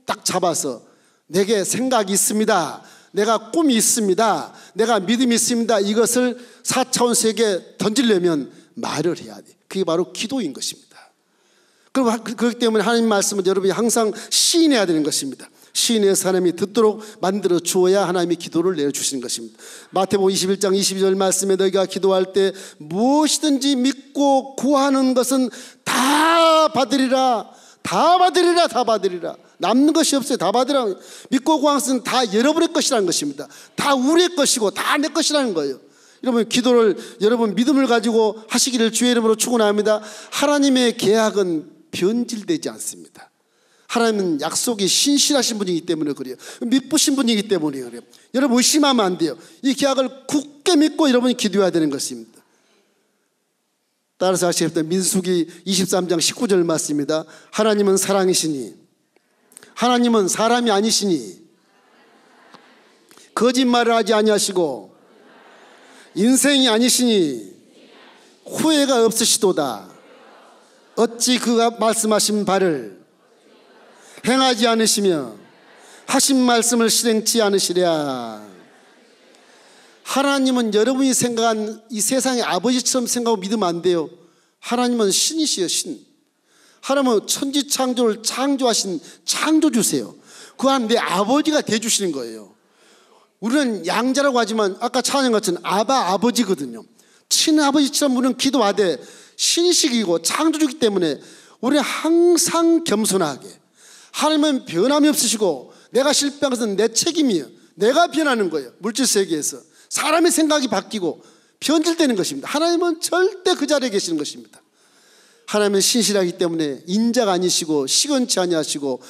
딱 잡아서 내게 생각이 있습니다, 내가 꿈이 있습니다, 내가 믿음이 있습니다, 이것을 4차원 세계에 던지려면 말을 해야 돼. 그게 바로 기도인 것입니다. 그렇기 때문에 하나님 말씀은 여러분이 항상 시인해야 되는 것입니다. 시인해서 하나님이 듣도록 만들어 주어야 하나님이 기도를 내어주시는 것입니다. 마태복음 21장 22절 말씀에 너희가 기도할 때 무엇이든지 믿고 구하는 것은 다 받으리라. 남는 것이 없어요. 다 받으리라. 믿고 구하는 것은 다 여러분의 것이라는 것입니다. 다 우리의 것이고 다 내 것이라는 거예요. 여러분, 기도를 여러분 믿음을 가지고 하시기를 주의 이름으로 축원합니다. 하나님의 계약은 변질되지 않습니다. 하나님은 약속이 신실하신 분이기 때문에 그래요. 믿으신 분이기 때문에 그래요. 여러분 의심하면 안 돼요. 이 계약을 굳게 믿고 여러분이 기도해야 되는 것입니다. 따라서 하실 때 민수기 23장 19절 말씀입니다. 하나님은 사랑이시니, 하나님은 사람이 아니시니, 거짓말을 하지 아니하시고 인생이 아니시니 후회가 없으시도다. 어찌 그가 말씀하신 바를 행하지 않으시며 하신 말씀을 실행치 않으시랴. 하나님은 여러분이 생각한 이 세상의 아버지처럼 생각하고 믿으면 안 돼요. 하나님은 신이시여, 신. 하나님은 천지창조를 창조하신 창조주세요. 그 하나님 내 아버지가 되어주시는 거예요. 우리는 양자라고 하지만 아까 찬양 같은 아버지거든요. 친아버지처럼 우리는 기도하되 신이시기고 창조주기 때문에 우리는 항상 겸손하게, 하나님은 변함이 없으시고 내가 실패한 것은 내 책임이에요. 내가 변하는 거예요. 물질세계에서 사람의 생각이 바뀌고 변질되는 것입니다. 하나님은 절대 그 자리에 계시는 것입니다. 하나님은 신실하기 때문에 인자가 아니시고 시건치 아니하시고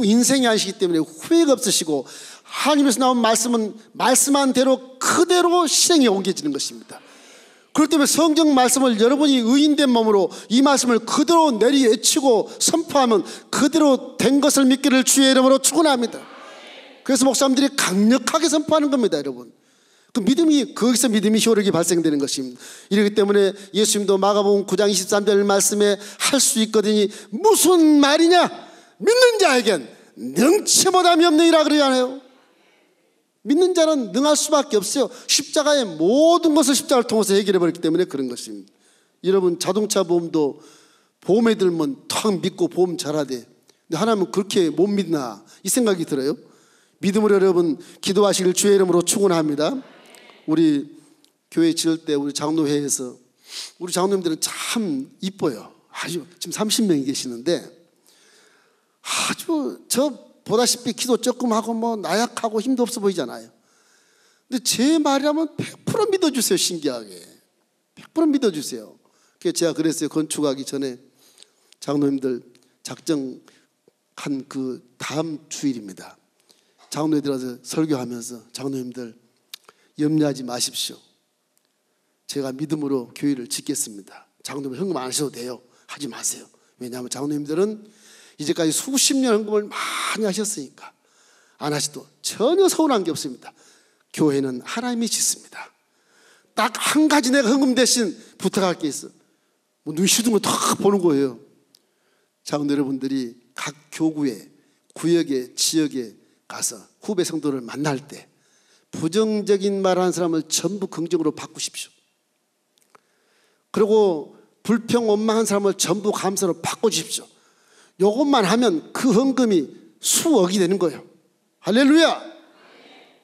인생이 아니시기 때문에 후회가 없으시고 하나님에서 나온 말씀은 말씀한 대로 그대로 실행에 옮겨지는 것입니다. 그렇기 때문에 성경 말씀을 여러분이 의인된 몸으로 이 말씀을 그대로 내리외치고 선포하면 그대로 된 것을 믿기를 주의 이름으로 축원합니다. 그래서 목사님들이 강력하게 선포하는 겁니다. 여러분, 그 믿음이, 거기서 믿음이 효력이 발생되는 것입니다. 이렇기 때문에 예수님도 마가복음 9장 23절 말씀에 할 수 있거든요. 무슨 말이냐? 믿는 자에겐 능치 못함이 없느니라 그러잖아요. 믿는 자는 능할 수밖에 없어요. 십자가의 모든 것을 십자가를 통해서 해결해 버렸기 때문에 그런 것입니다. 여러분 자동차 보험도 보험에 들면 탁 믿고 보험 잘하대. 근데 하나님은 그렇게 못 믿나 이 생각이 들어요. 믿음으로 여러분 기도하시길 주의 이름으로 축원합니다. 우리 교회 지을 때 우리 장로회에서 우리 장로님들은 참 이뻐요. 아주 지금 30명이 계시는데 아주 저 보다시피 기도 조금 하고 뭐 나약하고 힘도 없어 보이잖아요. 근데 제 말이라면 100% 믿어주세요. 신기하게 100% 믿어주세요. 그래서 제가 그랬어요. 건축하기 전에 장로님들 작정한 그 다음 주일입니다. 장로님들 와서 설교하면서 장로님들 염려하지 마십시오. 제가 믿음으로 교회를 짓겠습니다. 장로님들 헌금 안 하셔도 돼요. 하지 마세요. 왜냐하면 장로님들은 이제까지 수십 년 헌금을 많이 하셨으니까 안 하셔도 전혀 서운한 게 없습니다. 교회는 하나님이 짓습니다. 딱 한 가지 내가 헌금 대신 부탁할 게 있어. 뭐 눈 시든 거 다 보는 거예요. 장로 여러분들이 각 교구에 구역에 지역에 가서 후배 성도를 만날 때 부정적인 말 하는 사람을 전부 긍정으로 바꾸십시오. 그리고 불평 원망한 사람을 전부 감사로 바꿔주십시오. 이것만 하면 그 헌금이 수억이 되는 거예요. 할렐루야.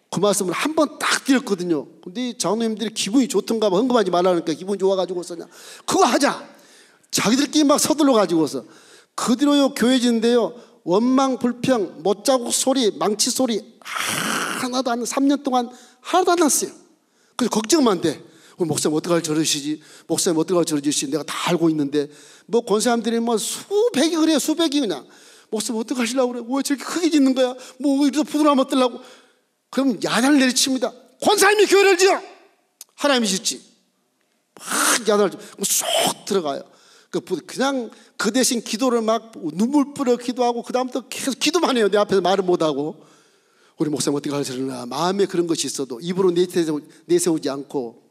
그 말씀을 한 번 딱 드렸거든요. 근데 장로님들이 기분이 좋던가 봐. 헌금하지 말라니까 기분이 좋아가지고서냐 그거 하자. 자기들끼리 막 서둘러 가지고서 그 뒤로요 교회 짓는데요 원망 불평 못자국 소리 망치 소리 하나도 안 3년 동안 하나도 안 났어요. 그래서 걱정만 돼. 목사님 어떡할 저러시지? 목사님 어떡할 저러시지? 내가 다 알고 있는데 뭐 권사님들이 뭐 수백이 그래요. 수백이 그냥 목사님 어떡하시려고 그래? 왜 저렇게 크게 짓는 거야? 뭐 이렇게 부드러움 어떠려고? 그럼 야단을 내리칩니다. 권사님이 교회를 지어 하나님이 짓지. 막 야단을 쏙 들어가요. 그냥 그 대신 기도를 막 눈물 뿌려 기도하고 그 다음부터 계속 기도만 해요. 내 앞에서 말을 못하고 우리 목사님 어떻게 하시려나 마음에 그런 것이 있어도 입으로 내세우지 않고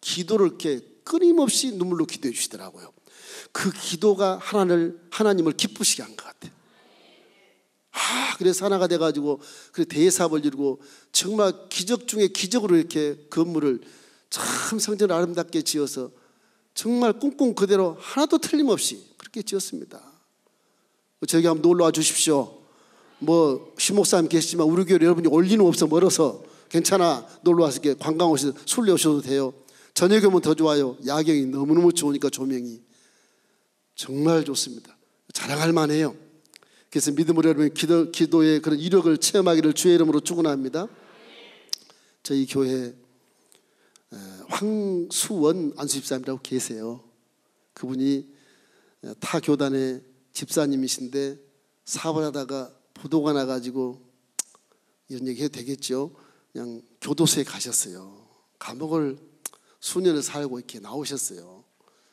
기도를 이렇게 끊임없이 눈물로 기도해 주시더라고요. 그 기도가 하나님을 기쁘시게 한 것 같아요. 그래서 하나가 돼가지고 대사업을 이루고 정말 기적 중에 기적으로 이렇게 건물을 참 성전을 아름답게 지어서 정말 꿈꾼 그대로 하나도 틀림없이 그렇게 지었습니다. 저기 한번 놀러와 주십시오. 뭐 신목사님 계시지만 우리 교회 여러분이 올 리는 없어 멀어서 괜찮아. 놀러와서 이렇게 관광 오셔서 술 내오셔도 돼요. 저녁에 오면 더 좋아요. 야경이 너무너무 좋으니까 조명이 정말 좋습니다. 자랑할 만해요. 그래서 믿음으로 여러분 기도의 그런 이력을 체험하기를 주의 이름으로 축원합니다. 저희 교회 황수원 안수집사님이라고 계세요. 그분이 타 교단의 집사님이신데 사업을 하다가 부도가 나가지고 이런 얘기 해도 되겠죠. 그냥 교도소에 가셨어요. 감옥을 수년을 살고 이렇게 나오셨어요.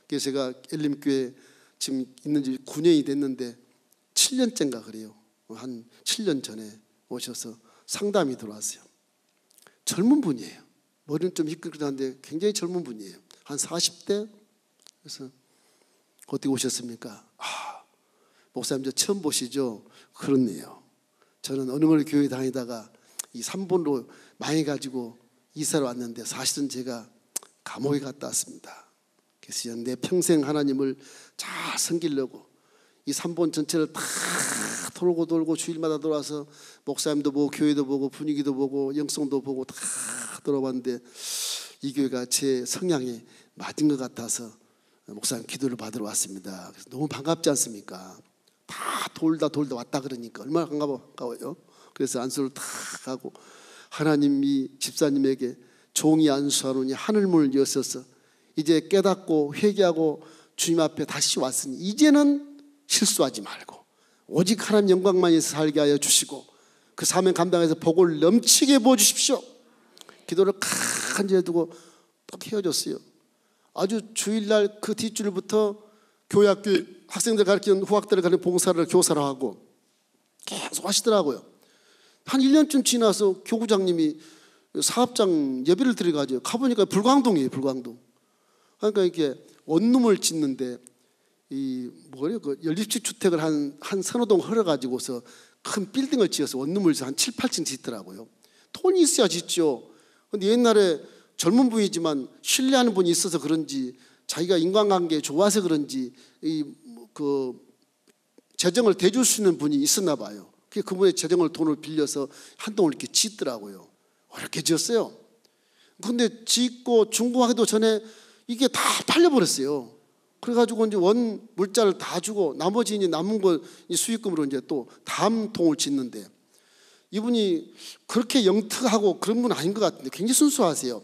그래서 제가 엘림교회 지금 있는 지 9년이 됐는데 7년째인가 그래요. 한 7년 전에 오셔서 상담이 들어왔어요. 젊은 분이에요. 머리는 좀 희끗희끗 한데 굉장히 젊은 분이에요. 한 40대. 그래서 어떻게 오셨습니까? 목사님 저 처음 보시죠? 그렇네요. 저는 어느 교회 다니다가 이 3번로 많이 가지고 이사를 왔는데 사실은 제가 감옥에 갔다 왔습니다. 그래서 내 평생 하나님을 잘 섬기려고 이 3번 전체를 다 돌고 주일마다 돌아서 목사님도 보고 교회도 보고 분위기도 보고 영성도 보고 다 돌아봤는데 이 교회가 제 성향에 맞은 것 같아서 목사님 기도를 받으러 왔습니다. 그래서 너무 반갑지 않습니까? 다 돌다 왔다 그러니까 얼마나 반가워요. 그래서 안수를 다 하고 하나님이 집사님에게 종이 안수하노니 하늘문을 여셔서 이제 깨닫고 회개하고 주님 앞에 다시 왔으니 이제는 실수하지 말고 오직 하나님 영광만 위해서 살게 하여 주시고 그 사명 감당해서 복을 넘치게 부어주십시오. 기도를 간절히 두고 딱 헤어졌어요. 아주 주일날 그 뒷줄부터 교회 학교 학생들 가르치는 후학들을 가르치는 봉사를 교사를 하고 계속 하시더라고요. 한 1년쯤 지나서 교구장님이 사업장 예배를 드려가지고 가보니까 불광동이에요. 불광동. 그러니까 이렇게 원룸을 짓는데 이 뭐래요? 그 연립식 주택을 한 서너 동 헐어가지고서 큰 빌딩을 지어서 원룸을 한 7, 8층 짓더라고요. 돈이 있어야 짓죠. 근데 옛날에 젊은 분이지만 신뢰하는 분이 있어서 그런지, 자기가 인간관계에 좋아서 그런지 그 재정을 대줄 수 있는 분이 있었나 봐요. 그분의 재정을 돈을 빌려서 한 동을 이렇게 짓더라고요. 어렵게 지었어요. 근데 짓고 준공하기도 전에 이게 다 팔려버렸어요. 그래가지고 이제 원 물자를 다 주고 나머지 이제 남은 거 수익금으로 이제 또 다음 통을 짓는데, 이분이 그렇게 영특하고 그런 분 아닌 것 같은데 굉장히 순수하세요.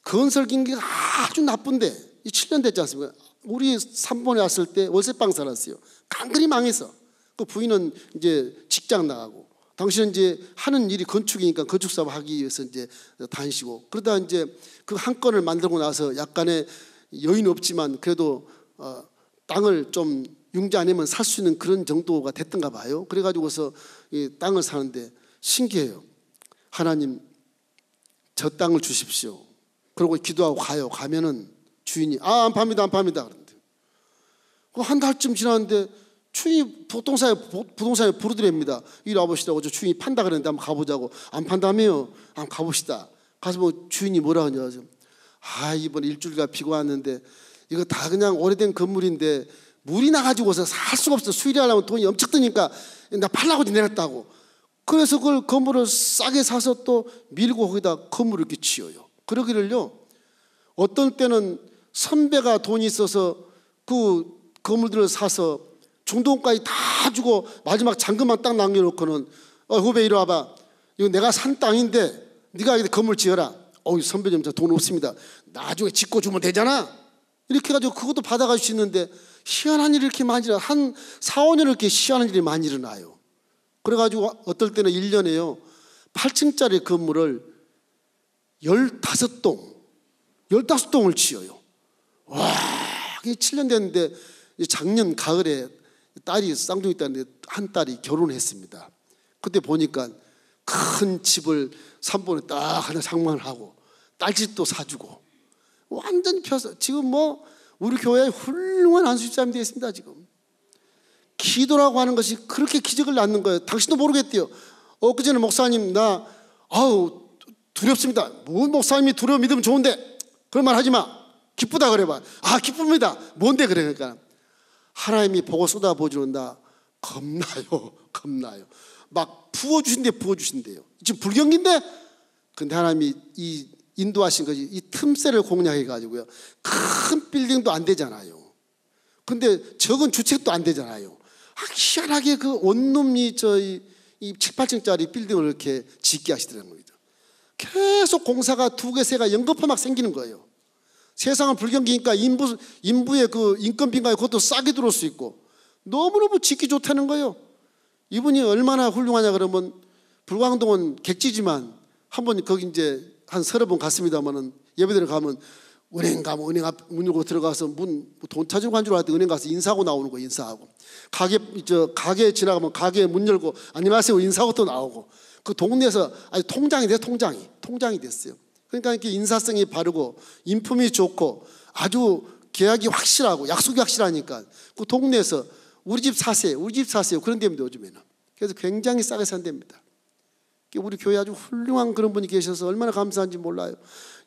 건설 경기가 아주 나쁜데, 이 7년 됐지 않습니까? 우리 3번에 왔을 때 월세방 살았어요. 깡그리 망해서. 그 부인은 이제 직장 나가고, 당신은 이제 하는 일이 건축이니까 건축 사업 하기 위해서 이제 다니시고, 그러다 이제 그 한 건을 만들고 나서 약간의 여유는 없지만 그래도 땅을 좀 융자 안 하면 살 수 있는 그런 정도가 됐던가 봐요. 그래가지고서 이 땅을 사는데 신기해요. 하나님, 저 땅을 주십시오. 그러고 기도하고 가요. 가면은 주인이 안 팝니다, 안 팝니다 그런데, 한 달쯤 지났는데 주인이 부동산에 부르더랍니다. 이리 와보시다고. 저 주인이 판다 그랬는데 한번 가보자고. 안 판다며요. 한번 가봅시다. 가서 뭐 주인이 뭐라 하냐. 이번 일주일간 비가 왔는데 이거 다 그냥 오래된 건물인데 물이 나가지고서 살 수가 없어. 수리하려면 돈이 엄청 드니까 나 팔라고 내놨다고. 그래서 그걸 건물을 싸게 사서 또 밀고 거기다 건물을 이렇게 지어요. 그러기를요, 어떤 때는 선배가 돈이 있어서 그 건물들을 사서 중도금까지 다 주고 마지막 잔금만 딱 남겨놓고는 후배 이리 와봐. 이거 내가 산 땅인데 네가 여기 건물 지어라. 선배님 저 돈 없습니다. 나중에 짓고 주면 되잖아. 이렇게 해가지고 그것도 받아갈 수 있는데, 희한한 일이 이렇게 많이 일어나. 한 4, 5년 이렇게 희한한 일이 많이 일어나요. 그래가지고 어떨 때는 1년에요 8층짜리 건물을 15동 15동을 지어요. 와, 그게 7년 됐는데 작년 가을에 딸이 쌍둥이 딸인데 한 딸이 결혼했습니다. 그때 보니까 큰 집을 3번에 딱 하나 장만을 하고 딸집도 사주고 완전히 펴서 지금 뭐 우리 교회에 훌륭한 안수집사님이 되어 있습니다. 지금 기도라고 하는 것이 그렇게 기적을 낳는 거예요. 당신도 모르겠대요. 엊그제는 목사님 나 두렵습니다. 뭐 목사님이 두려워 믿으면 좋은데 그런 말 하지 마. 기쁘다 그래봐. 기쁩니다. 뭔데 그래. 그러니까 하나님이 보고 쏟아부어주는다. 겁나요. 막 부어주신대요. 지금 불경기인데, 근데 하나님이 이 인도하신 것이 이 틈새를 공략해 가지고요, 큰 빌딩도 안 되잖아요. 근데 적은 주택도 안 되잖아요. 희한하게 그 원룸이 이 7, 8층짜리 빌딩을 이렇게 짓게 하시더라는 겁니다. 계속 공사가 2개, 3개가 연거푸 막 생기는 거예요. 세상은 불경기니까 인부의 그 인건비가 그것도 싸게 들어올 수 있고 너무너무 짓기 좋다는 거예요. 이분이 얼마나 훌륭하냐 그러면, 불광동은 객지지만 한번 거기 이제 한 30번 갔습니다만은, 예배드리러 가면 은행 가면 은행 앞 문 열고 들어가서 돈 찾으러 간 줄 알았더니 은행 가서 인사하고 나오는 거예요. 인사하고 가게 지나가면 가게 문 열고 안녕하세요 인사하고 또 나오고, 그 동네에서 아주 통장이 됐어요. 그러니까 이렇게 인사성이 바르고 인품이 좋고 아주 계약이 확실하고 약속이 확실하니까 그 동네에서 우리 집 사세요 그런 데입니다 요즘에는. 그래서 굉장히 싸게 산답니다. 우리 교회 아주 훌륭한 그런 분이 계셔서 얼마나 감사한지 몰라요.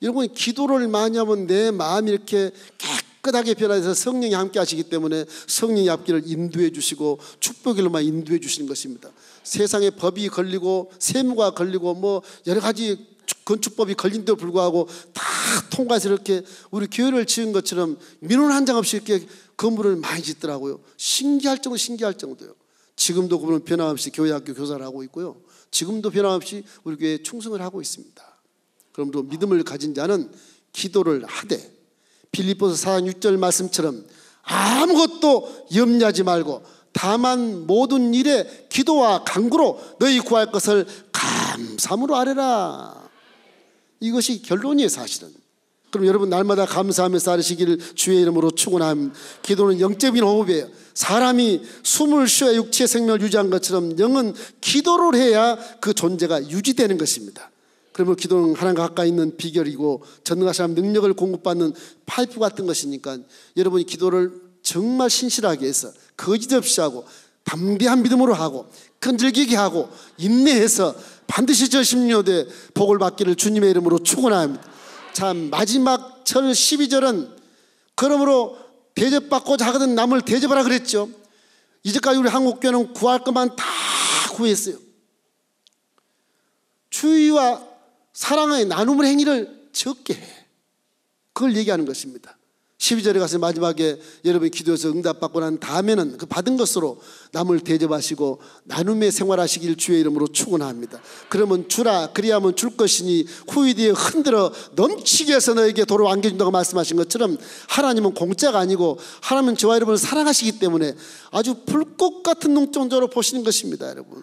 여러분이 기도를 많이 하면 내 마음이 이렇게 깨끗하게 변화해서 성령이 함께 하시기 때문에 성령의 앞길을 인도해 주시고 축복길로만 인도해 주시는 것입니다. 세상에 법이 걸리고 세무가 걸리고 뭐 여러 가지 건축법이 걸린데도 불구하고 다 통과해서 이렇게 우리 교회를 지은 것처럼 민원 한 장 없이 이렇게 건물을 많이 짓더라고요. 신기할 정도요. 지금도 그분은 변함없이 교회학교 교사를 하고 있고요, 지금도 변함없이 우리 교회에 충성을 하고 있습니다. 그러므로 믿음을 가진 자는 기도를 하되, 빌립보서 4장 6절 말씀처럼 아무것도 염려하지 말고 다만 모든 일에 기도와 간구로 너희 구할 것을 감사함으로 아뢰라. 이것이 결론이에요 사실은. 그럼 여러분 날마다 감사하면서 아뢰시기를 주의 이름으로 축원함. 기도는 영적인 호흡이에요. 사람이 숨을 쉬어 육체의 생명을 유지한 것처럼 영은 기도를 해야 그 존재가 유지되는 것입니다. 그러면 기도는 하나님과 가까이 있는 비결이고 전능하신 하나님 능력을 공급받는 파이프 같은 것이니까, 여러분이 기도를 정말 신실하게 해서 거짓 없이 하고 담대한 믿음으로 하고 끈질기게 하고 인내해서 반드시 저 16대 복을 받기를 주님의 이름으로 축원합니다. 참 마지막 절 12절은 그러므로 대접받고자 하거든 남을 대접하라 그랬죠. 이제까지 우리 한국교회는 구할 것만 다 구했어요. 주의와 사랑의 나눔의 행위를 적게 해. 그걸 얘기하는 것입니다. 12절에 가서 마지막에 여러분이 기도해서 응답받고 난 다음에는 그 받은 것으로 남을 대접하시고 나눔의 생활하시길 주의 이름으로 축원합니다. 그러면 주라 그리하면 줄 것이니 후이디에 흔들어 넘치게 해서 너에게 도로 안겨준다고 말씀하신 것처럼 하나님은 공짜가 아니고 하나님은 저와 여러분을 사랑하시기 때문에 아주 불꽃 같은 눈동자로 보시는 것입니다. 여러분,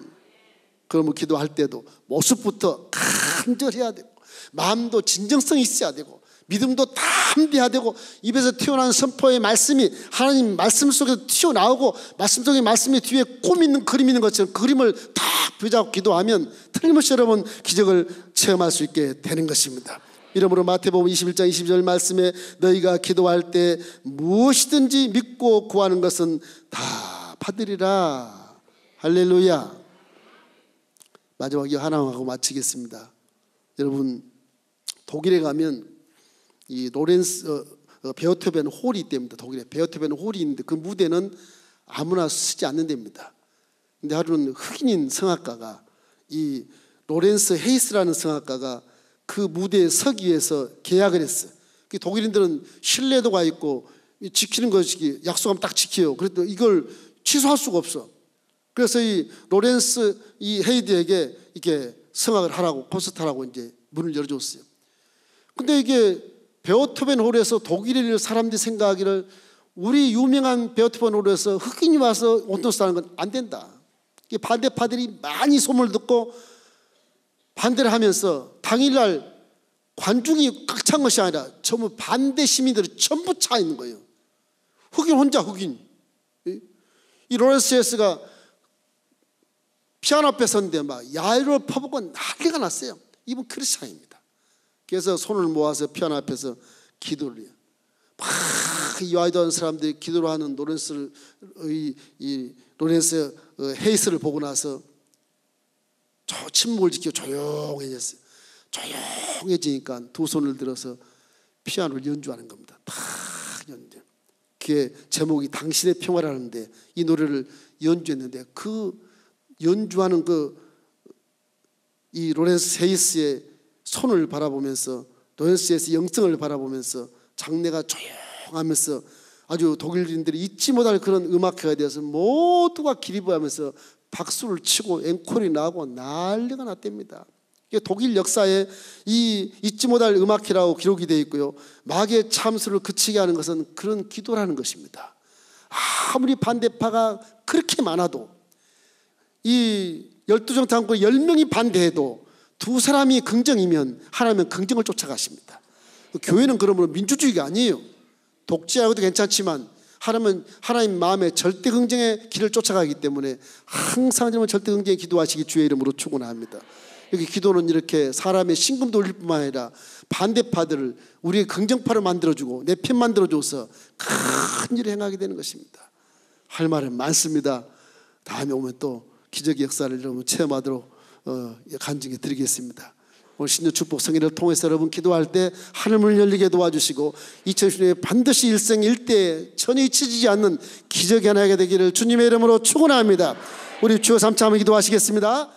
그러면 기도할 때도 모습부터 간절해야 되고 마음도 진정성이 있어야 되고 믿음도 담대해야 되고 입에서 튀어나오는 선포의 말씀이 하나님 말씀 속에서 튀어나오고 말씀 속의 말씀이 뒤에 꿈 있는 그림 있는 것처럼 그림을 다 붙잡고 기도하면 틀림없이 여러분 기적을 체험할 수 있게 되는 것입니다. 이러므로 마태복음 21장 22절 말씀에 너희가 기도할 때 무엇이든지 믿고 구하는 것은 다 받으리라. 할렐루야. 마지막에 하나하고 마치겠습니다. 여러분, 독일에 가면 이 로렌스 베오토벤 홀이 있답니다. 독일에 베오토벤 홀이 있는데 그 무대는 아무나 쓰지 않는 데입니다. 근데 하루는 흑인인 성악가가 이 로렌스 헤이스라는 성악가가 그 무대에 서기 위해서 계약을 했어요. 독일인들은 신뢰도가 있고 지키는 것이 약속하면 딱 지켜요. 그래도 이걸 취소할 수가 없어. 그래서 이 로렌스 이 헤이드에게 이렇게 성악을 하라고 콘서트 하라고 이제 문을 열어줬어요. 근데 이게 베오토벤 홀에서 독일인 사람들이 생각하기를 우리 유명한 베오토벤 홀에서 흑인이 와서 온ton스 하는 건 안 된다. 반대파들이 많이 소문을 듣고 반대를 하면서 당일날 관중이 꽉 찬 것이 아니라 전부 반대 시민들이 전부 차 있는 거예요. 흑인 혼자 흑인. 이 로렌스 헤이스가 피아노 앞에 섰는데 막 야유를 퍼붓고 난리가 났어요. 이분 크리스찬입니다. 그래서 손을 모아서 피아노 앞에서 기도를 해요. 막 이 와이드한 사람들이 기도를 하는 로렌스 헤이스를 보고 나서 침묵을 지키고 조용해졌어요. 조용해지니까 두 손을 들어서 피아노를 연주하는 겁니다. 다 연주. 그게 제목이 당신의 평화라는데 이 노래를 연주했는데 그 연주하는 이 로렌스 헤이스의 손을 바라보면서 로렌스 헤이스의 영성을 바라보면서 장례가 조용하면서 아주 독일인들이 잊지 못할 그런 음악회가 되어서 모두가 기립하면서 박수를 치고 앵콜이 나고 난리가 났답니다. 독일 역사에 이 잊지 못할 음악회라고 기록이 되어 있고요. 마귀의 참수를 그치게 하는 것은 그런 기도라는 것입니다. 아무리 반대파가 그렇게 많아도 이 12정 당국 10명이 반대해도 두 사람이 긍정이면 하나님은 긍정을 쫓아가십니다. 교회는 그러므로 민주주의가 아니에요. 독재하고도 괜찮지만 하나님 마음에 절대 긍정의 길을 쫓아가기 때문에 항상 절대 긍정의 기도하시기 주의 이름으로 축원합니다. 여기 기도는 이렇게 사람의 신금도 올릴 뿐만 아니라 반대파들을 우리의 긍정파를 만들어주고 내 편 만들어줘서 큰 일을 행하게 되는 것입니다. 할 말은 많습니다. 다음에 오면 또 기적의 역사를 여러분 체험하도록 간증해 드리겠습니다. 오늘 신년 축복 성회를 통해서 여러분 기도할 때 하늘문을 열리게 도와주시고 2010년에 반드시 일생일대에 전혀 잊혀지지 않는 기적이 하나 되기를 주님의 이름으로 축원합니다. 우리 주여 삼차 한번 기도하시겠습니다.